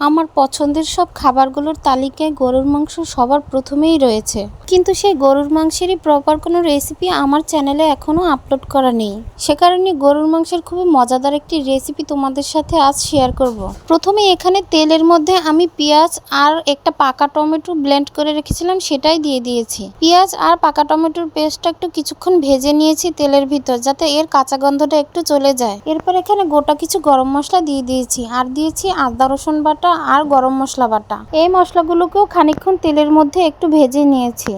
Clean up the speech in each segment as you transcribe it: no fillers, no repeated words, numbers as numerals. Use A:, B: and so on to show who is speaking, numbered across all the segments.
A: আমার পছন্দের সব খাবারগুলোর তালিকায় গরুর মাংস সবার প্রথমেই রয়েছে, কিন্তু সেই গরুর মাংসেরই প্রপার কোনো রেসিপি আমার চ্যানেলে এখনও আপলোড করা নেই। সে কারণে গরুর মাংসের খুবই মজাদার একটি রেসিপি তোমাদের সাথে আজ শেয়ার করব। প্রথমে এখানে তেলের মধ্যে আমি পেঁয়াজ আর একটা পাকা টমেটো ব্লেন্ড করে রেখেছিলাম, সেটাই দিয়ে দিয়েছি। পেঁয়াজ আর পাকা টমেটোর পেস্টটা একটু কিছুক্ষণ ভেজে নিয়েছি তেলের ভিতর, যাতে এর কাঁচা গন্ধটা একটু চলে যায়। এরপর এখানে গোটা কিছু গরম মশলা দিয়ে দিয়েছি, আর দিয়েছি আদা রসুন বাটা আর গরম মশলা বাটা। এই মশলাগুলোকেও খানিকক্ষণ তেলের মধ্যে একটু ভেজে নিয়েছি।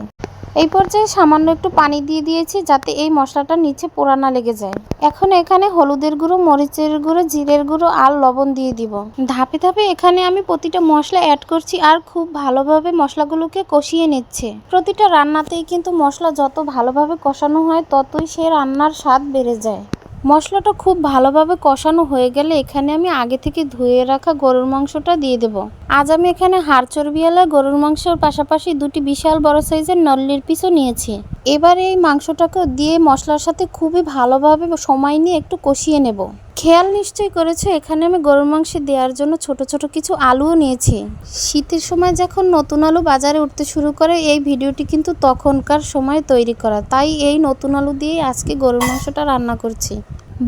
A: এই পর্যায়ে সামান্য একটু পানি দিয়ে দিয়েছি, যাতে এই মশলাটা নিচে পোড়া না লেগে যায়। এখন এখানে হলুদের গুঁড়ো, মরিচের গুঁড়ো, জিরের গুঁড়ো আর লবণ দিয়ে দিব। ধাপে ধাপে এখানে আমি প্রতিটা মশলা অ্যাড করছি আর খুব ভালোভাবে মশলাগুলোকে কষিয়ে নিচ্ছে। প্রতিটা রান্নাতেই কিন্তু মশলা যত ভালোভাবে কষানো হয় ততই সে রান্নার স্বাদ বেড়ে যায়। মশলাটা খুব ভালোভাবে কষানো হয়ে গেলে এখানে আমি আগে থেকে ধুয়ে রাখা গরুর মাংসটা দিয়ে দেব। আজ আমি এখানে হাড় চর্বিওয়ালা গরুর মাংসের পাশাপাশি দুটি বিশাল বড় সাইজের নল্লির পিসও নিয়েছি। এবার এই মাংসটাকে দিয়ে মশলার সাথে খুবই ভালোভাবে সময় নিয়ে একটু কষিয়ে নেব। খেয়াল নিশ্চয়ই করেছো, এখানে আমি গরুর মাংসে দেওয়ার জন্য ছোট ছোট কিছু আলুও নিয়েছি। শীতের সময় যখন নতুন আলু বাজারে উঠতে শুরু করে, এই ভিডিওটি কিন্তু তখনকার সময় তৈরি করা, তাই এই নতুন আলু দিয়ে আজকে গরুর মাংসটা রান্না করছি।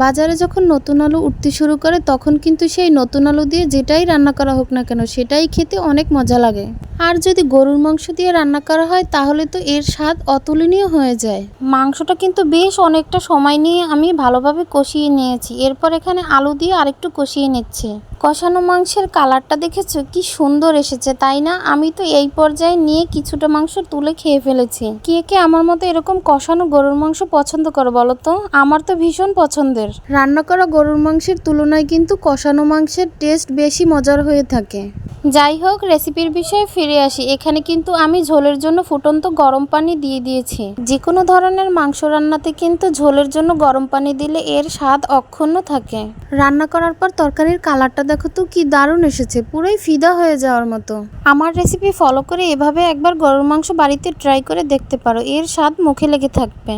A: বাজারে যখন নতুন আলু উঠতে শুরু করে তখন কিন্তু সেই নতুন আলু দিয়ে যেটাই রান্না করা হোক না কেন সেটাই খেতে অনেক মজা লাগে। আর যদি গরুর মাংস দিয়ে রান্না করা হয় তাহলে তো এর স্বাদ অতুলনীয় হয়ে যায়। মাংসটা কিন্তু বেশ অনেকটা সময় নিয়ে আমি ভালোভাবে কষিয়ে নিয়েছি। এরপর এখানে আলু দিয়ে আরেকটু কষিয়ে নিচ্ছি। কষানো মাংসের কালারটা দেখেছো কি সুন্দর এসেছে, তাই না? আমি তো এই পর্যায়ে নিয়ে কিছুটা মাংস তুলে খেয়ে ফেলেছি। কে কে আমার মতো এরকম কষানো গরুর মাংস পছন্দ করো বলো তো? আমার তো ভীষণ পছন্দের। রান্না করা গরুর মাংসের তুলনায় কিন্তু কষানো মাংসের টেস্ট বেশি মজার হয়ে থাকে। যাই হোক, রেসিপির বিষয়ে ফিরে আসি। এখানে কিন্তু আমি ঝোলের জন্য ফুটন্ত গরম পানি দিয়ে দিয়েছি। যে কোনো ধরনের মাংস রান্নাতে কিন্তু ঝোলের জন্য গরম পানি দিলে এর স্বাদ অক্ষুণ্ণ থাকে। রান্না করার পর তরকারির কালারটা দেখো তো কি দারুণ এসেছে, পুরোই ফিদা হয়ে যাওয়ার মতো। আমার রেসিপি ফলো করে এভাবে একবার গরুর মাংস বাড়িতে ট্রাই করে দেখতে পারো, এর স্বাদ মুখে লেগে থাকবে।